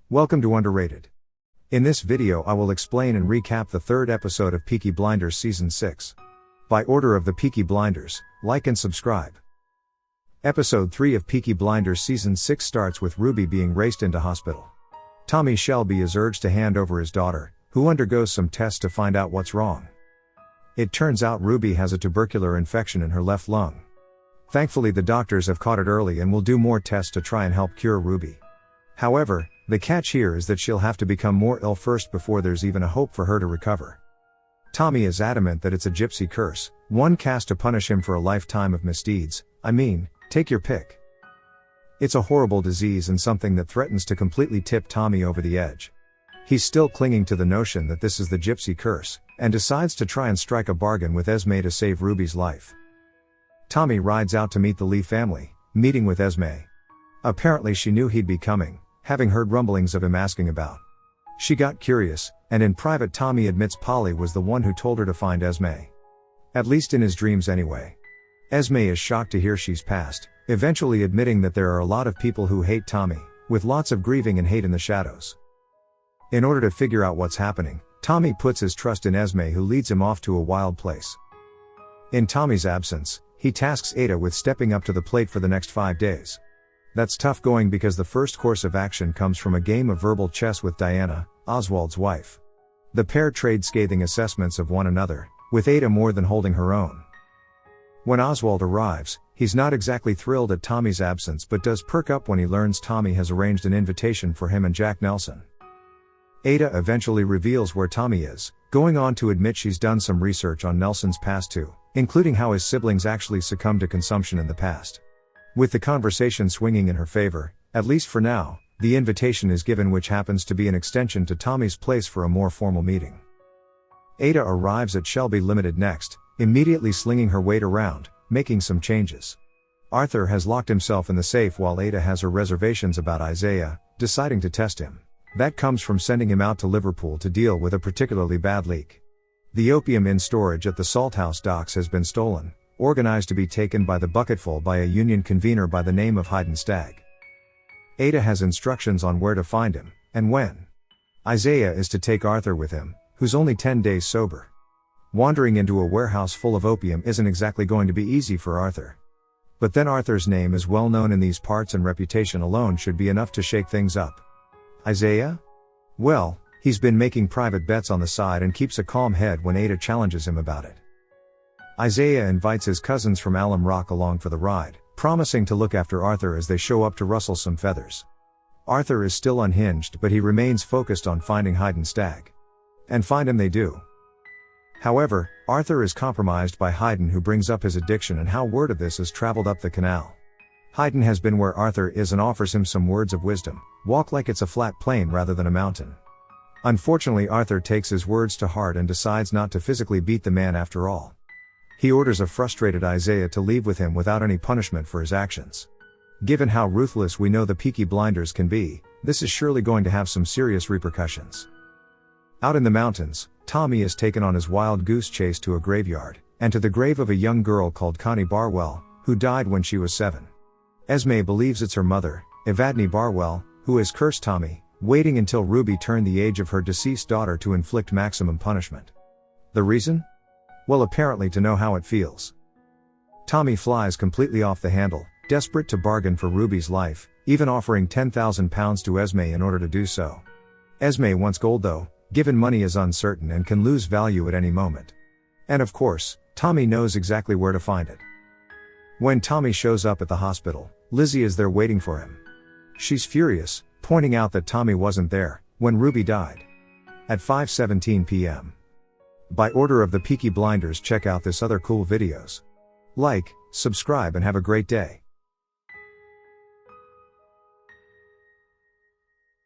Welcome to Underrated. In this video I will explain and recap the third episode of Peaky Blinders Season 6. By order of the Peaky Blinders, like and subscribe. Episode 3 of Peaky Blinders Season 6 starts with Ruby being raced into hospital. Tommy Shelby is urged to hand over his daughter, who undergoes some tests to find out what's wrong. It turns out Ruby has a tubercular infection in her left lung. Thankfully the doctors have caught it early and will do more tests to try and help cure Ruby. However, the catch here is that she'll have to become more ill first before there's even a hope for her to recover. Tommy is adamant that it's a gypsy curse, one cast to punish him for a lifetime of misdeeds. Take your pick. It's a horrible disease and something that threatens to completely tip Tommy over the edge. He's still clinging to the notion that this is the gypsy curse, and decides to try and strike a bargain with Esme to save Ruby's life. Tommy rides out to meet the Lee family, meeting with Esme. Apparently she knew he'd be coming, having heard rumblings of him asking about. She got curious, and in private Tommy admits Polly was the one who told her to find Esme. At least in his dreams anyway. Esme is shocked to hear she's passed, eventually admitting that there are a lot of people who hate Tommy, with lots of grieving and hate in the shadows. In order to figure out what's happening, Tommy puts his trust in Esme, who leads him off to a wild place. In Tommy's absence, he tasks Ada with stepping up to the plate for the next 5 days. That's tough going because the first course of action comes from a game of verbal chess with Diana, Oswald's wife. The pair trade scathing assessments of one another, with Ada more than holding her own. When Oswald arrives, he's not exactly thrilled at Tommy's absence but does perk up when he learns Tommy has arranged an invitation for him and Jack Nelson. Ada eventually reveals where Tommy is, going on to admit she's done some research on Nelson's past too, including how his siblings actually succumbed to consumption in the past. With the conversation swinging in her favor, at least for now, the invitation is given, which happens to be an extension to Tommy's place for a more formal meeting. Ada arrives at Shelby Limited next, immediately slinging her weight around, making some changes. Arthur has locked himself in the safe while Ada has her reservations about Isaiah, deciding to test him. That comes from sending him out to Liverpool to deal with a particularly bad leak. The opium in storage at the Salthouse docks has been stolen, organized to be taken by the bucketful by a union convener by the name of Hayden Stagg. Ada has instructions on where to find him, and when. Isaiah is to take Arthur with him, who's only 10 days sober. Wandering into a warehouse full of opium isn't exactly going to be easy for Arthur. But then Arthur's name is well known in these parts and reputation alone should be enough to shake things up. Isaiah? Well, he's been making private bets on the side and keeps a calm head when Ada challenges him about it. Isaiah invites his cousins from Alum Rock along for the ride, promising to look after Arthur as they show up to rustle some feathers. Arthur is still unhinged, but he remains focused on finding Hayden Stagg. And find him they do. However, Arthur is compromised by Hayden, who brings up his addiction and how word of this has traveled up the canal. Hayden has been where Arthur is and offers him some words of wisdom: walk like it's a flat plain rather than a mountain. Unfortunately, Arthur takes his words to heart and decides not to physically beat the man after all. He orders a frustrated Isaiah to leave with him without any punishment for his actions. Given how ruthless we know the Peaky Blinders can be, this is surely going to have some serious repercussions. Out in the mountains, Tommy is taken on his wild goose chase to a graveyard, and to the grave of a young girl called Connie Barwell, who died when she was 7. Esme believes it's her mother, Evadne Barwell, who has cursed Tommy, waiting until Ruby turned the age of her deceased daughter to inflict maximum punishment. The reason? Well, apparently to know how it feels. Tommy flies completely off the handle, desperate to bargain for Ruby's life, even offering £10,000 to Esme in order to do so. Esme wants gold though, given money is uncertain and can lose value at any moment. And of course, Tommy knows exactly where to find it. When Tommy shows up at the hospital, Lizzie is there waiting for him. She's furious, pointing out that Tommy wasn't there when Ruby died. At 5:17 p.m. By order of the Peaky Blinders, check out this other cool videos. Like, subscribe and have a great day.